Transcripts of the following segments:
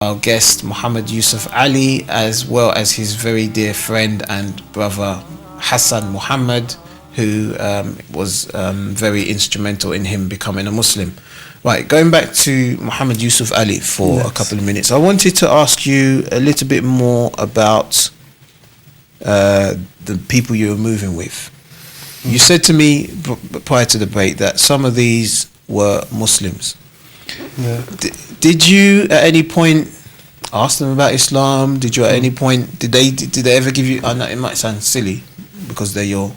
our guest Muhammad Yusuf Ali, as well as his very dear friend and brother Hassan Muhammad, who was very instrumental in him becoming a Muslim. Right, going back to Muhammad Yusuf Ali for a couple of minutes, I wanted to ask you a little bit more about the people you were moving with. You said to me prior to the break that some of these were Muslims. Yeah. Did you at any point ask them about Islam? Did you at any point did they ever give you? I know it might sound silly because they're your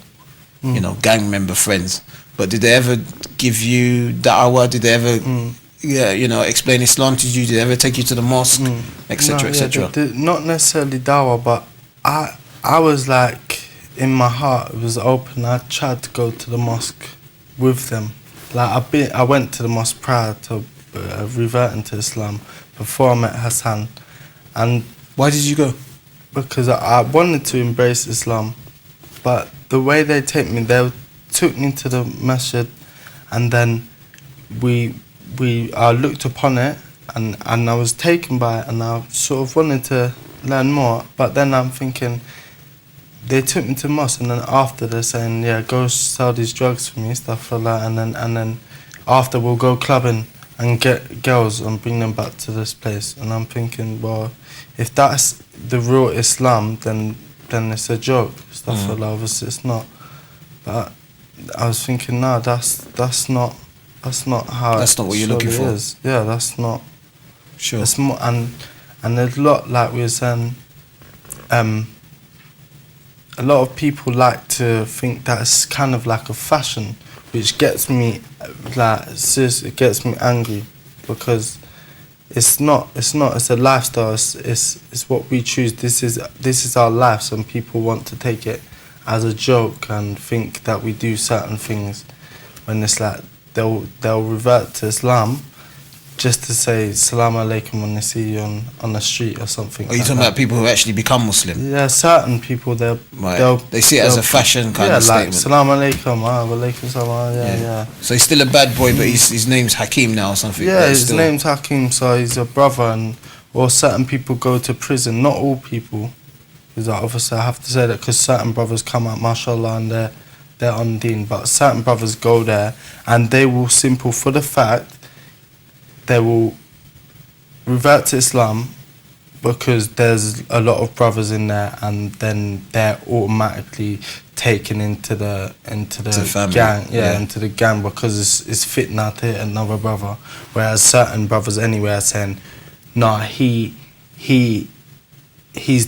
gang member friends, but did they ever give you da'wah? Did they ever explain Islam to you? Did they ever take you to the mosque, etc., etc.? Not necessarily dawah, but I was like, in my heart it was open. I tried to go to the mosque with them. Like I went to the mosque prior to reverting to Islam before I met Hassan. And why did you go? Because I wanted to embrace Islam, but the way they took me to the masjid, and then I looked upon it, and I was taken by it, and I sort of wanted to learn more. But then I'm thinking, they took me to mosque, and then after they're saying, yeah, go sell these drugs for me, stuff like that, and then after we'll go clubbing and get girls and bring them back to this place. And I'm thinking, well, if that's the real Islam, then it's a joke, stuff like that. Obviously it's not. But I was thinking, no, that's not how. That's not what you're looking for. Is. Yeah, that's not. Sure. It's more, and there's a lot, like we were saying. A lot of people like to think that it's kind of like a fashion, which gets me, like, seriously, it gets me angry, because it's not. It's a lifestyle. It's what we choose. This is our life. Some people want to take it as a joke and think that we do certain things, when it's like they'll revert to Islam just to say Salaam alaikum when they see you on the street or something. Are you talking about people who actually become Muslim? Yeah, certain people, they see it as a fashion kind of statement. Yeah, like Salaam alaikum, walaikum salam, yeah. So he's still a bad boy, but his name's Hakim now or something. Yeah, his name's Hakim, so he's a brother, or certain people go to prison. Not all people, because obviously I have to say that, because certain brothers come out, mashallah, and they're on deen, but certain brothers go there, and they will for the fact they will revert to Islam, because there's a lot of brothers in there, and then they're automatically taken into the family. Gang, into the gang, because it's fitna to hit another brother. Whereas certain brothers anyway are saying, nah, he's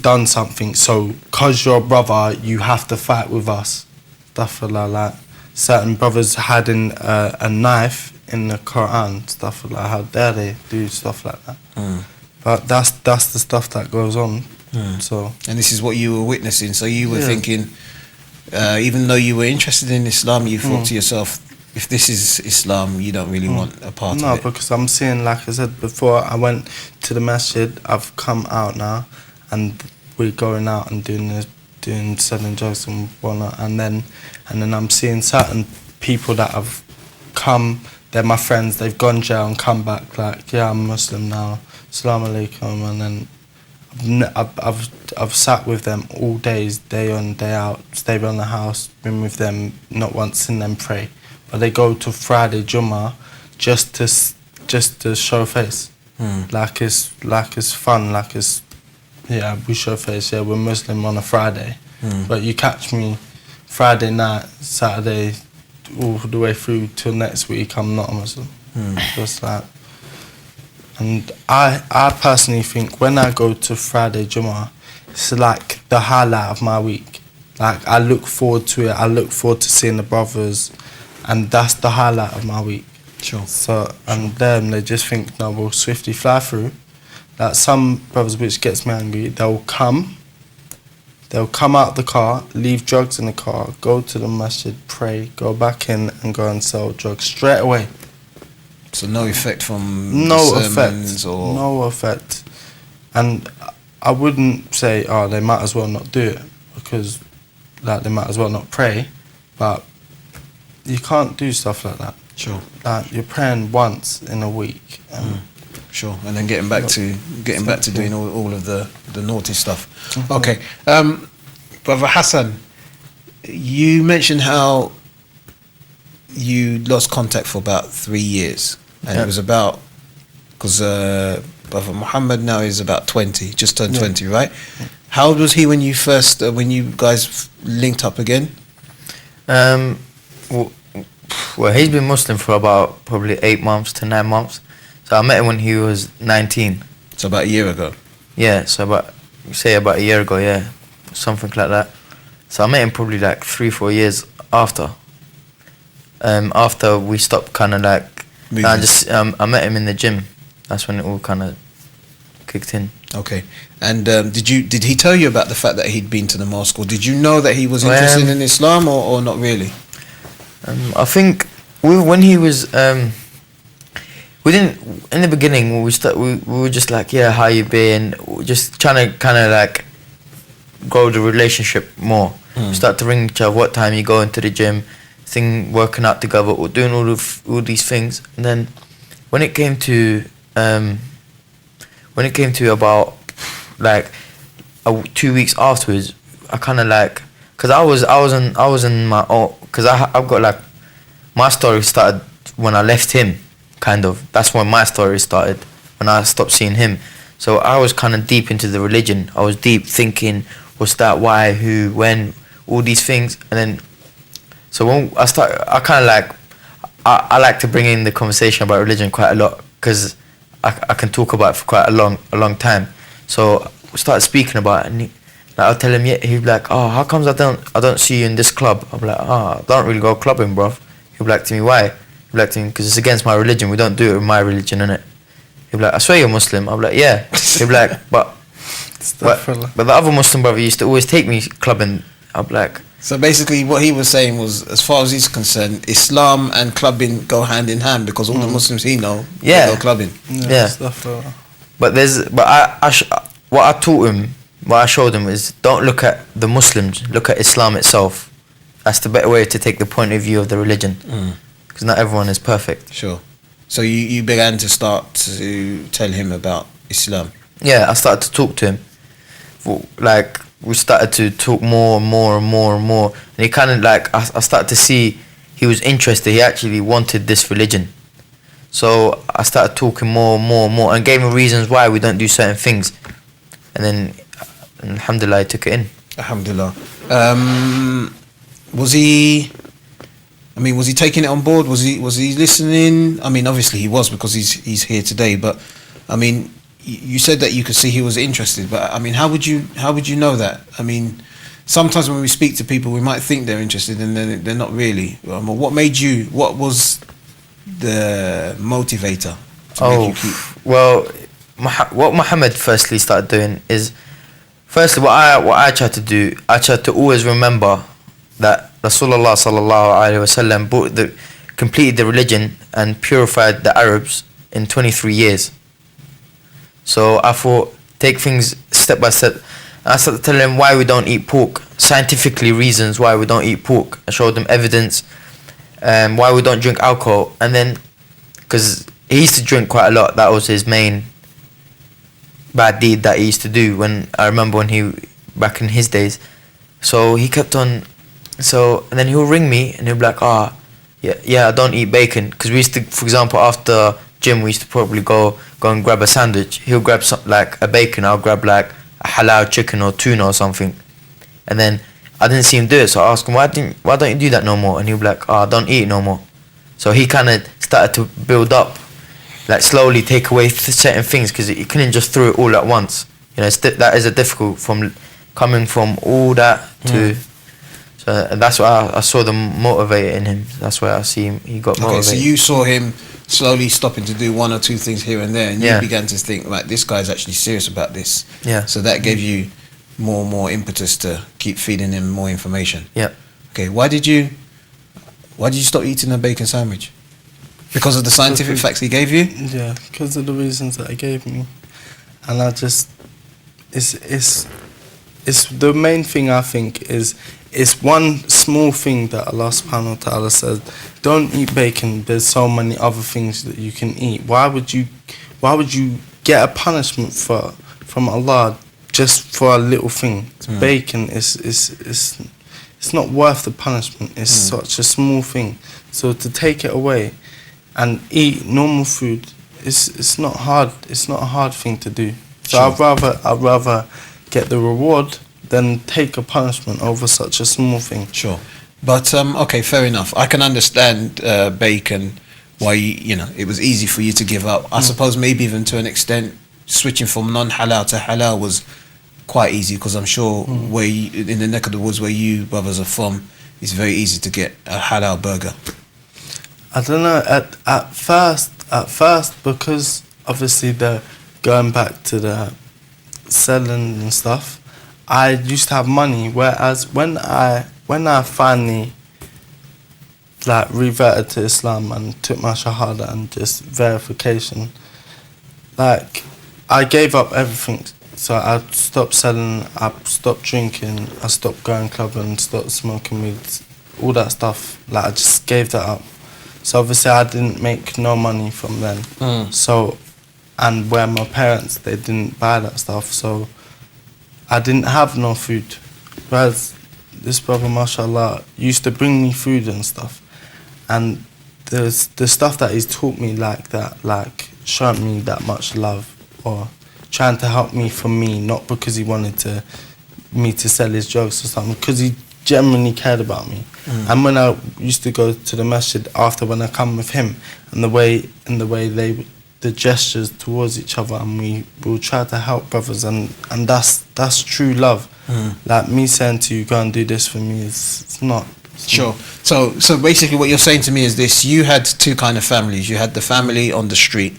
done something, so cause you're a brother, you have to fight with us. Stuff like that. Certain brothers had a knife in the Quran, stuff like that. How dare they do stuff like that? But that's the stuff that goes on. So, and this is what you were witnessing. So you were thinking, even though you were interested in Islam, you thought to yourself, if this is Islam, you don't really want a part of it. No, because I'm seeing, like I said before, I went to the masjid. I've come out now, and we're going out and doing selling drugs and whatnot. And then I'm seeing certain people that have come. They're my friends. They've gone jail and come back like, yeah, I'm Muslim now. Assalamu alaikum. And then I've sat with them all days, day on, day out. Stayed around the house, been with them, not once seen them pray. But they go to Friday Jummah just to show face. Like it's fun. Like it's, yeah, we show face. Yeah, we're Muslim on a Friday. But you catch me Friday night, Saturday, all the way through till next week, I'm not a Muslim. Just like, and I personally think when I go to Friday Jummah, it's like the highlight of my week. Like, I look forward to it. I look forward to seeing the brothers, and that's the highlight of my week. Sure. So, and them, they just think, no, we'll swiftly fly through. Like some brothers, which gets me angry, they'll come out the car, leave drugs in the car, go to the masjid, pray, go back in and go and sell drugs straight away. So no effect from no sermons effect. or... No effect. And I wouldn't say, oh, they might as well not do it, because like they might as well not pray, but you can't do stuff like that. Sure. Like, you're praying once in a week, and Sure, and then getting back to doing all of the naughty stuff. Mm-hmm. Okay, Brother Hassan, you mentioned how you lost contact for about 3 years, and it was about because Brother Muhammed now is about 20, just turned 20, right? How old was he when you first when you guys linked up again? Well, he's been Muslim for about probably 8 months to 9 months. So I met him when he was 19. So about a year ago. Yeah, so about a year ago, yeah, something like that. So I met him probably like 3-4 years after. After we stopped kind of like, I met him in the gym. That's when it all kind of kicked in. Okay, and did he tell you about the fact that he'd been to the mosque, or did you know that he was interested in Islam, or not really? I think when he was, we didn't in the beginning when we were just like, yeah, how you been? Just trying to kind of like grow the relationship more. We start to ring each other. What time you go into the gym? Working out together, or doing all these things. And then when it came to about like 2 weeks afterwards, I kind of like, cause I was in my own, cause I've got like, my story started when I left him, kind of. That's when my story started, when I stopped seeing him. So I was kind of deep into the religion. I was deep thinking, what's that, why, who, when, all these things. And then, so when I kind of like, I like to bring in the conversation about religion quite a lot, because I can talk about it for quite a long time. So we started speaking about it, and I'll tell him, yeah, he'd be like, oh, how comes I don't see you in this club? I'm like, oh, I don't really go clubbing, bruv. He'll be like to me, why? He'll be like to me, because it's against my religion. We don't do it with my religion, innit? He'll be like, I swear you're Muslim. I'm like, yeah. He'll be like, but the other Muslim brother used to always take me clubbing. I'm like. So basically, what he was saying was, as far as he's concerned, Islam and clubbing go hand in hand, because all the Muslims he know go clubbing. Yeah. But what I taught him, what I showed him is, don't look at the Muslims, look at Islam itself. That's the better way to take the point of view of the religion, because not everyone is perfect. Sure. So you began to start to tell him about Islam. Yeah, I started to talk to him. Like, we started to talk more and more and more and more. And he kind of like, I started to see he was interested. He actually wanted this religion. So I started talking more and more and more, and gave him reasons why we don't do certain things. And then, alhamdulillah, I took it in. Alhamdulillah. Was he taking it on board? Was he listening? I mean, obviously he was, because he's here today. But I mean, you said that you could see he was interested. But I mean, how would you know that? I mean, sometimes when we speak to people, we might think they're interested, and then they're not really. What was the motivator to make you keep? Well, what Muhammad firstly started doing is, firstly, what I tried to do, I tried to always remember that Rasulullah sallallahu alaihi wasallam completed the religion and purified the Arabs in 23 years. So I thought, take things step by step. I started telling him why we don't eat pork, scientifically reasons why we don't eat pork. I showed them evidence, why we don't drink alcohol. And then, because he used to drink quite a lot, that was his main bad deed that he used to do, I remember back in his days. So he kept on, and then he'll ring me and he'll be like, yeah, I don't eat bacon. Because we used to, for example, after gym, we used to probably go and grab a sandwich. He'll grab like a bacon, I'll grab like a halal chicken or tuna or something. And then I didn't see him do it, so I asked him, why don't you do that no more? And he'll be like, I don't eat it no more. So he kind of started to build up, like slowly take away certain things, because he couldn't just throw it all at once. You know, that is a difficult from coming from all that to. So that's why I saw the motivator in him. That's why I see him. He got motivated. Okay, so you saw him slowly stopping to do one or two things here and there, and you began to think, like, this guy's actually serious about this. Yeah. So that gave you more and more impetus to keep feeding him more information. Yeah. Okay, why did you stop eating a bacon sandwich? Because of the scientific facts he gave you? Yeah, because of the reasons that he gave me. And I just, it's the main thing, I think, is it's one small thing that Allah subhanahu wa ta'ala says, don't eat bacon, there's so many other things that you can eat. Why would you why would you get a punishment from Allah just for a little thing? Bacon it's not worth the punishment. It's such a small thing. So to take it away and eat normal food, it's not hard. It's not a hard thing to do. So I'd rather get the reward than take a punishment over such a small thing. Sure. But okay, fair enough. I can understand bacon, why it was easy for you to give up. I suppose maybe even to an extent, switching from non-halal to halal was quite easy, because I'm sure where in the neck of the woods where you brothers are from, it's very easy to get a halal burger. I don't know. At first, because obviously the going back to the selling and stuff, I used to have money. Whereas when I finally like reverted to Islam and took my shahada and just verification, like I gave up everything. So I stopped selling, I stopped drinking, I stopped going clubbing, stopped smoking weed, all that stuff. Like I just gave that up. So obviously I didn't make no money from then. So, and where my parents, they didn't buy that stuff, so I didn't have no food. Whereas this brother, mashallah, used to bring me food and stuff. And the stuff that he's taught me like that, like showing me that much love, or trying to help me for me, not because he wanted me to sell his drugs or something, because he genuinely cared about me. And when I used to go to the masjid after, when I come with him, and the way the gestures towards each other, and we will try to help brothers, and that's true love. Like me saying to you, go and do this for me, it's not. Sure. So basically what you're saying to me is this: you had two kind of families. You had the family on the street,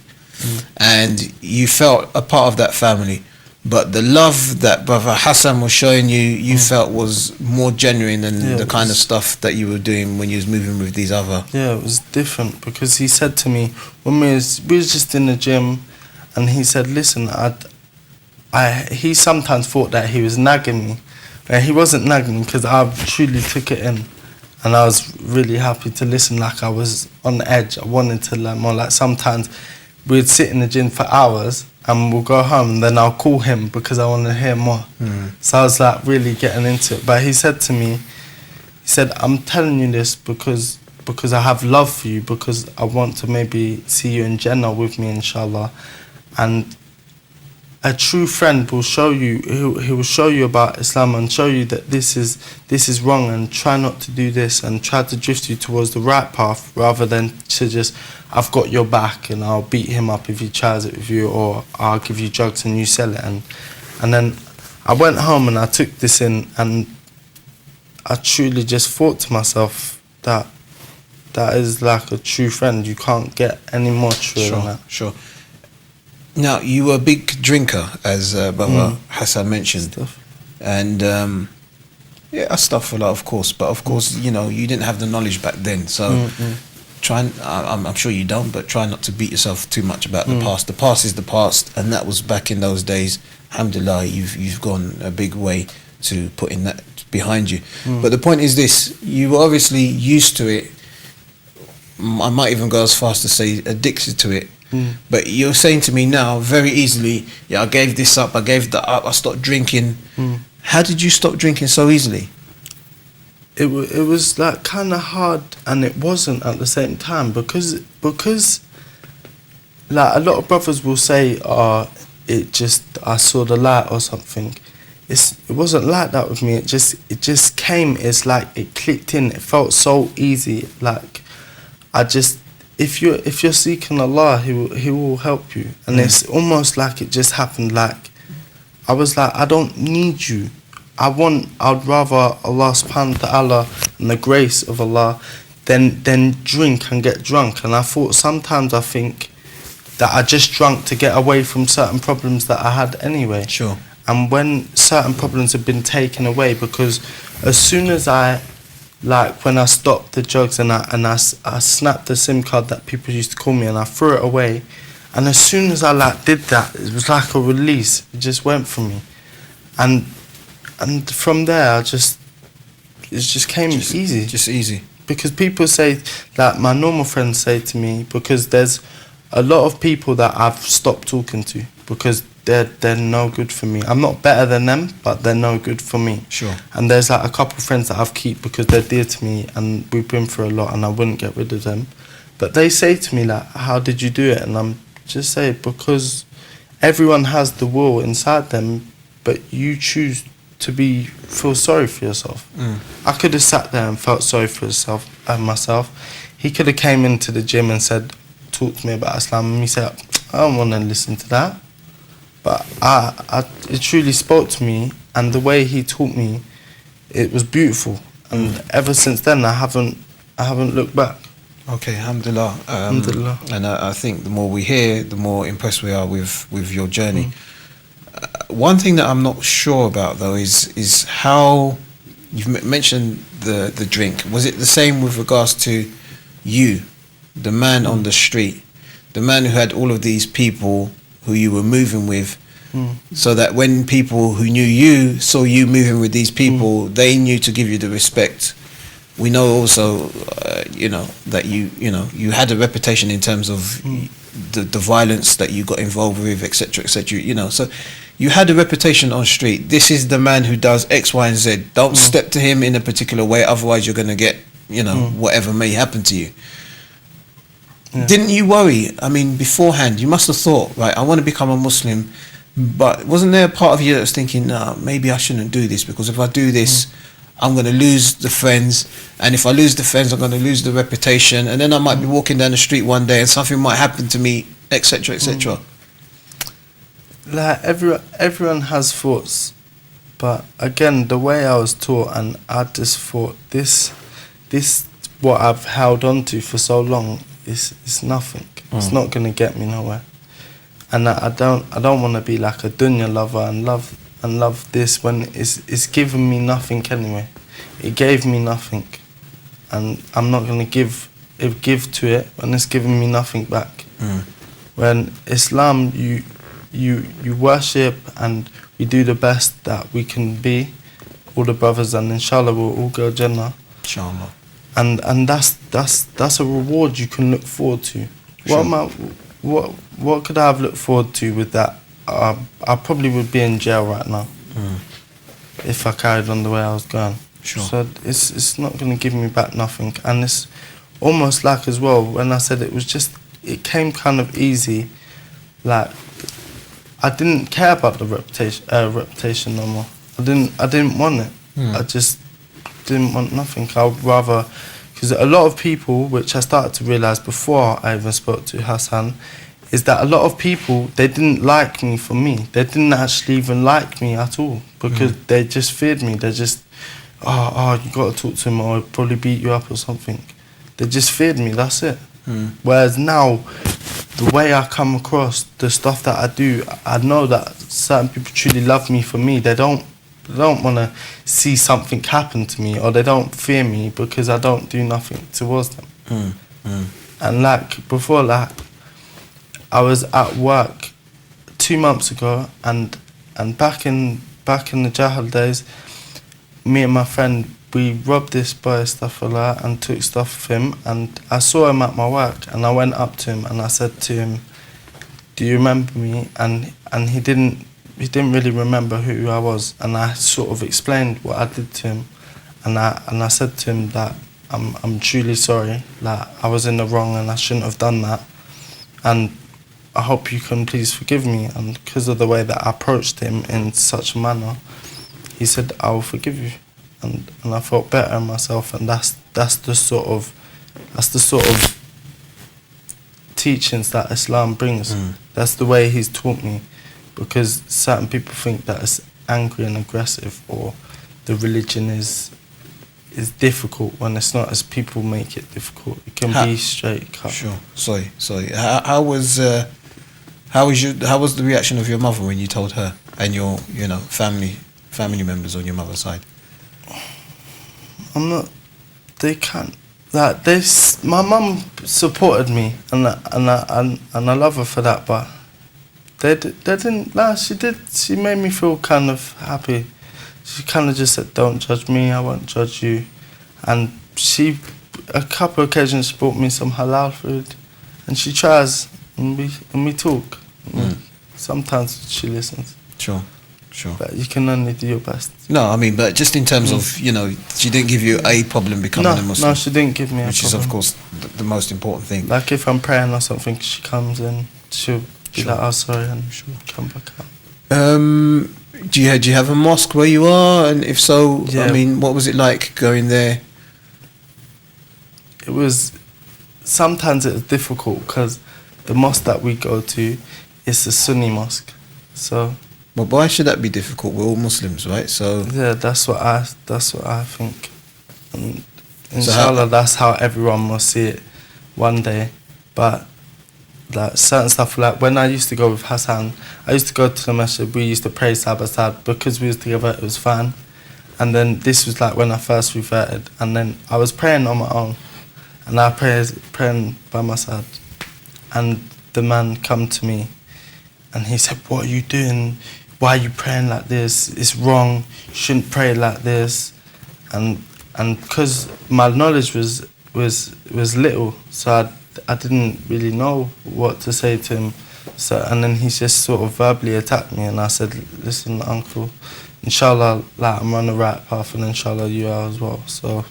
and you felt a part of that family, but the love that brother Hassan was showing you felt was more genuine than the kind of stuff that you were doing when you was moving with these other. Yeah, it was different, because he said to me when we was just in the gym, and he said, listen, he sometimes thought that he was nagging me, but he wasn't nagging me, because I truly took it in. And I was really happy to listen. Like I was on the edge. I wanted to learn more. Like sometimes we'd sit in the gym for hours and we'll go home, and then I'll call him because I want to hear more. So I was like really getting into it. But he said to me, I'm telling you this because I have love for you, because I want to maybe see you in Jannah with me, inshallah. And a true friend will show you, he will show you about Islam and show you that this is wrong, and try not to do this, and try to drift you towards the right path, rather than to just, I've got your back and I'll beat him up if he tries it with you, or I'll give you drugs and you sell it. And then I went home and I took this in, and I truly just thought to myself that is like a true friend. You can't get any more true than that. Sure. Now, you were a big drinker, as Brother Hassan mentioned. And, astaghfirullah, of course. But, of course, you didn't have the knowledge back then. So, I'm sure you don't, but try not to beat yourself too much about the past. The past is the past, and that was back in those days. Alhamdulillah, you've gone a big way to putting that behind you. But the point is this: you were obviously used to it. I might even go as far as to say addicted to it. But you're saying to me now very easily, I gave this up, I gave that up, I stopped drinking. How did you stop drinking so easily? It was like kind of hard, and it wasn't at the same time, because like a lot of brothers will say, I saw the light or something. It wasn't like that with me. It just came. It's like it clicked in. It felt so easy. Like if you're seeking Allah, He will help you. And it's almost like it just happened. Like I was like, I don't need you. I'd rather Allah subhanahu wa ta'ala and the grace of Allah than drink and get drunk. And I think that I just drank to get away from certain problems that I had anyway. Sure. And when certain problems have been taken away, because as soon as when I stopped the drugs and I snapped the SIM card that people used to call me, and I threw it away, and as soon as I did that, it was like a release. It just went from me, and from there it just came easy. Just easy. Because people say, like my normal friends say to me, because there's a lot of people that I've stopped talking to because they're no good for me. I'm not better than them, but they're no good for me. Sure. And there's like a couple of friends that I've keep because they're dear to me and we've been through a lot and I wouldn't get rid of them. But they say to me like, how did you do it? And I'm just saying, because everyone has the will inside them, but you choose to feel sorry for yourself. I could have sat there and felt sorry for myself. He could have came into the gym and said, talk to me about Islam, and he said, I don't want to listen to that. But it truly spoke to me, and the way he taught me, it was beautiful. And ever since then, I haven't looked back. Okay, alhamdulillah. Alhamdulillah. And I think the more we hear, the more impressed we are with your journey. One thing that I'm not sure about though is how you've mentioned the drink. Was it the same with regards to you, the man on the street, the man who had all of these people who you were moving with, so that when people who knew you saw you moving with these people, they knew to give you the respect? We know also, that you had a reputation in terms of the violence that you got involved with, etc., etc. So you had a reputation on street. This is the man who does X, Y, and Z. Don't step to him in a particular way, otherwise you're going to get, whatever may happen to you. Yeah. Didn't you worry? I mean, beforehand, you must have thought, right, I want to become a Muslim, but wasn't there a part of you that was thinking, no, maybe I shouldn't do this, because if I do this, I'm going to lose the friends, and if I lose the friends, I'm going to lose the reputation, and then I might be walking down the street one day and something might happen to me, etc., etc. Like everyone has thoughts, but again, the way I was taught, and I just thought this what I've held on to for so long is nothing. It's not going to get me nowhere, and I don't want to be like a dunya lover and love this when it's given me nothing anyway. It gave me nothing, and I'm not going to give to it when it's giving me nothing back. When Islam, you worship and we do the best that we can be, all the brothers, and inshallah we'll all go Jannah. Inshallah. And that's a reward you can look forward to. Sure. What could I have looked forward to with that? I probably would be in jail right now if I carried on the way I was going. Sure. So it's not going to give me back nothing, and it's almost like as well when I said it came kind of easy, like I didn't care about the reputation no more. I didn't want it. I just didn't want nothing. I'd rather, because a lot of people, which I started to realise before I even spoke to Hassan, is that a lot of people, they didn't like me for me. They didn't actually even like me at all, because they just feared me. They just, you got to talk to him or he'll probably beat you up or something. They just feared me, that's it. Whereas now, the way I come across, the stuff that I do, I know that certain people truly love me for me. They don't want to see something happen to me, or they don't fear me because I don't do nothing towards them. And like before, like I was at work 2 months ago, and back in the Jahal days, me and my friend, we robbed this boy stuff a lot and took stuff of him, and I saw him at my work, and I went up to him and I said to him, do you remember me? And he didn't really remember who I was, and I sort of explained what I did to him, and I said to him that I'm truly sorry, like I was in the wrong and I shouldn't have done that, and I hope you can please forgive me. And because of the way that I approached him in such a manner, he said, I will forgive you. And I felt better in myself, and that's the sort of teachings that Islam brings. That's the way he's taught me, because certain people think that it's angry and aggressive, or the religion is difficult, when it's not, as people make it difficult. It can be straight cut. Sure. Sorry. How was the reaction of your mother when you told her, and your family members on your mother's side? They can't. Like my mum supported me, and I love her for that. But they didn't. Like, she did. She made me feel kind of happy. She kind of just said, "Don't judge me. I won't judge you." And a couple of occasions, she bought me some halal food, and she tries. and we talk. Sometimes she listens, Sure. but you can only do your best. No, I mean, but just in terms of, you know, she didn't give you a problem becoming a Muslim. No, she didn't give me a which problem. is, of course, the most important thing. Like if I'm praying or something, she comes in, she'll be Sure. like, oh sorry, and she'll come back out. Do you have a mosque where you are? And if so, Yeah. I mean, what was it like going there? It was, sometimes it was difficult because the mosque that we go to is a Sunni mosque. So Well, why should that be difficult? We're all Muslims, right? So, yeah, that's what I think. And So how- inshallah, that's how everyone will see it one day. But like certain stuff, like when I used to go with Hassan, I used to go to the masjid, we used to pray side by side. Because we was together, it was fine. And then this was like when I first reverted, and then I was praying on my own, and I praying by my side, and the man come to me, and he said, "What are you doing? Why are you praying like this? It's wrong. You shouldn't pray like this." And because my knowledge was little, so I didn't really know what to say to him. So and then he just sort of verbally attacked me, and I said, "Listen, uncle, inshallah, like I'm on the right path, and inshallah you are as well. So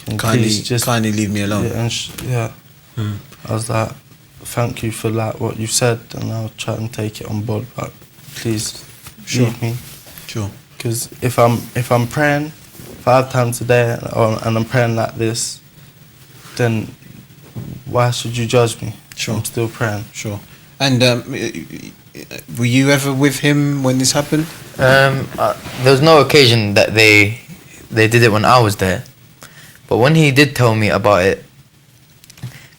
can you please just kindly leave me alone. yeah, yeah." I was like, "Thank you for like what you said, and I'll try and take it on board, but please Sure. leave me." Sure. Because if I'm praying 5 times a day and I'm praying like this, then why should you judge me? Sure. I'm still praying. Sure. And were you ever with him when this happened? There was no occasion that they did it when I was there, but when he did tell me about it,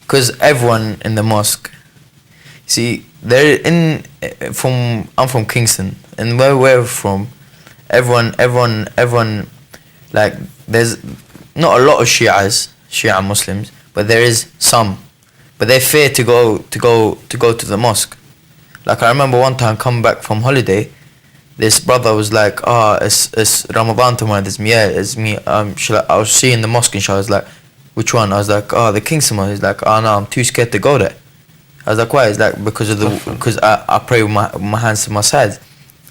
because everyone in the mosque, see, I'm from Kingston, and where we're from, everyone, like, there's not a lot of Shia Muslims, but there is some, but they fear to go to the mosque. Like, I remember one time coming back from holiday, this brother was like, it's Ramadan tomorrow, it's me, I was seeing the mosque, and I was like, which one? I was like, the Kingston one. He's like, no, I'm too scared to go there. I was like, why? He's like, because I pray with my hands to my side.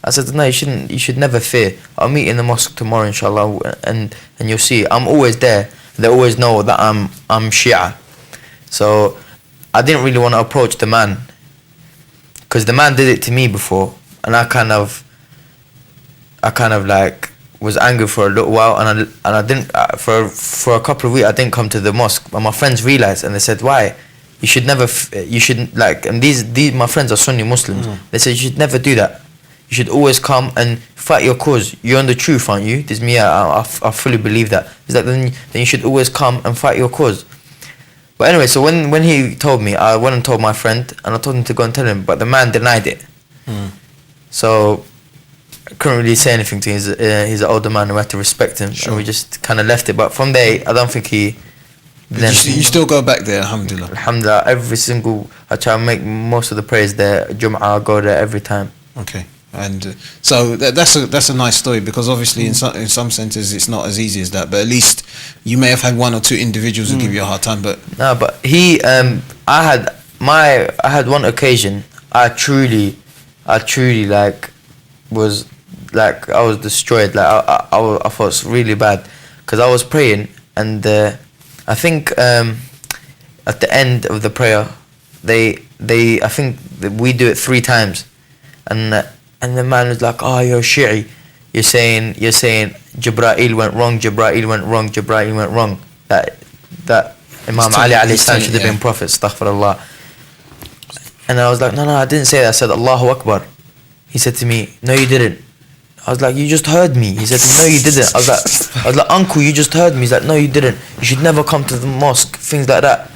I said, no, you should never fear. I'll meet in the mosque tomorrow, inshallah, and you'll see. I'm always there. They always know that I'm Shia. So I didn't really want to approach the man, because the man did it to me before, and I kind of like was angry for a little while, and I didn't for a couple of weeks I didn't come to the mosque. But my friends realized, and they said, why? You should never. You shouldn't, like. And these my friends are Sunni Muslims. They said you should never do that. You should always come and fight your cause. You're on the truth, aren't you? This me. I fully believe that. It's like then you should always come and fight your cause. But anyway, so when he told me, I went and told my friend, and I told him to go and tell him, but the man denied it. So I couldn't really say anything to him. He's an older man, and we had to respect him. Sure. And we just kind of left it. But from there, I don't think he. You still go back there, alhamdulillah. Alhamdulillah, I try and make most of the prayers there. Jum'ah, I go there every time. Okay. And so that's a nice story, because obviously in some senses it's not as easy as that, but at least you may have had 1 or 2 individuals who give you a hard time. But no, but he I had one occasion I truly like was like I was destroyed. Like I felt really bad, because I was praying, and I think at the end of the prayer I think we do it 3 times, and the man was like, you're Shi'i, you're saying Jibra'il went wrong, Jibra'il went wrong, that Imam Ali alayhi salam should have been prophet, astaghfirullah. And I was like, no, I didn't say that. I said Allahu Akbar. He said to me, no, you didn't. I was like, you just heard me. He said, no, you didn't. I was like, uncle, you just heard me. He's like, no, you didn't. You should never come to the mosque, things like that.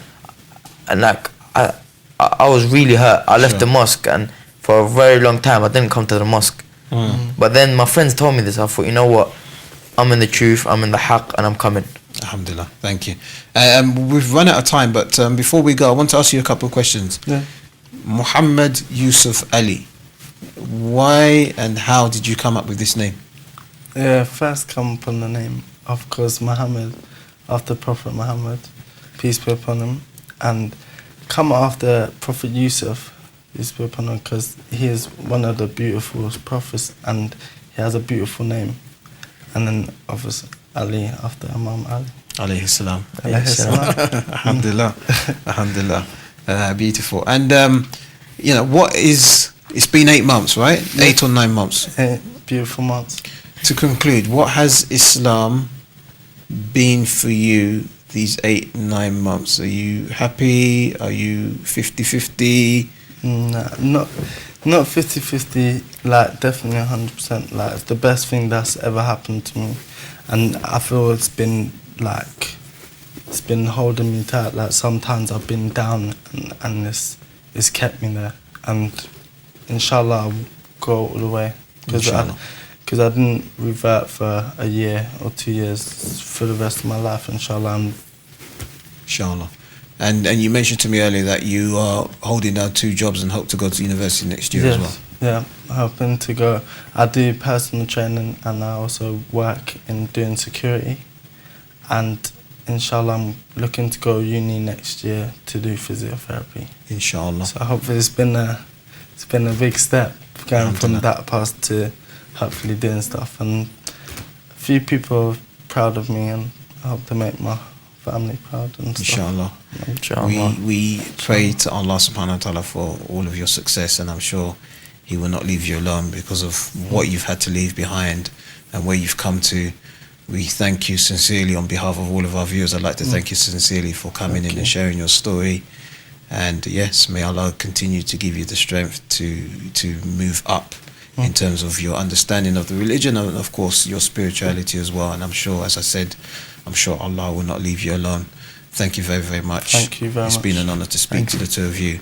And like, I was really hurt. I left the mosque, and for a very long time I didn't come to the mosque. But then my friends told me this. I thought, you know what, I'm in the truth, I'm in the haqq, and I'm coming. alhamdulillah, thank you. We've run out of time, but before we go, I want to ask you a couple of questions. Muhammad Yusuf Ali, why and how did you come up with this name? First come upon the name, of course, Muhammad, after Prophet Muhammad, peace be upon him. And come after Prophet Yusuf, because he is one of the beautiful prophets and he has a beautiful name. And then obviously Ali after Imam Ali. Alayhi salam. Alayhi salam. Alhamdulillah. Alhamdulillah. Beautiful. And, it's been 8 months, right? 8 or 9 months. 8 beautiful months. To conclude, what has Islam been for you these 8, 9 months? Are you happy? Are you 50-50? Nah, not 50-50, like definitely 100%. Like it's the best thing that's ever happened to me. And I feel it's been holding me tight. Like sometimes I've been down and it's kept me there. And inshallah I'll go all the way. Because I didn't revert for a year or 2 years for the rest of my life, inshallah. Inshallah. And you mentioned to me earlier that you are holding down 2 jobs and hope to go to university next year as well. Yeah, hoping to go. I do personal training and I also work in doing security. And inshallah I'm looking to go uni next year to do physiotherapy. Inshallah. So hopefully it's been a big step going from that past to hopefully doing stuff. And a few people are proud of me and I hope to make my family proud and Inshallah. stuff. Inshallah. We pray to Allah subhanahu wa ta'ala for all of your success, and I'm sure He will not leave you alone because of what you've had to leave behind and where you've come to. We thank you sincerely on behalf of all of our viewers. I'd like to thank you sincerely for coming in and sharing your story. And yes, may Allah continue to give you the strength to move up in terms of your understanding of the religion and of course your spirituality as well. And I'm sure, as I said, I'm sure Allah will not leave you alone. Thank you very, very much. Thank you very much. It's been an honor to speak to the 2 of you.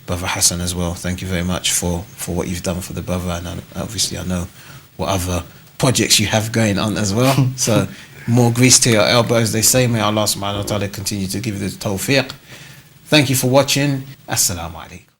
Brother Hassan as well, thank you very much for what you've done for the brother, and obviously I know what other projects you have going on as well. So more grease to your elbow, as they say. May Allah subhanahu wa ta'ala continue to give you the tawfiq. Thank you for watching. Assalamu alaikum.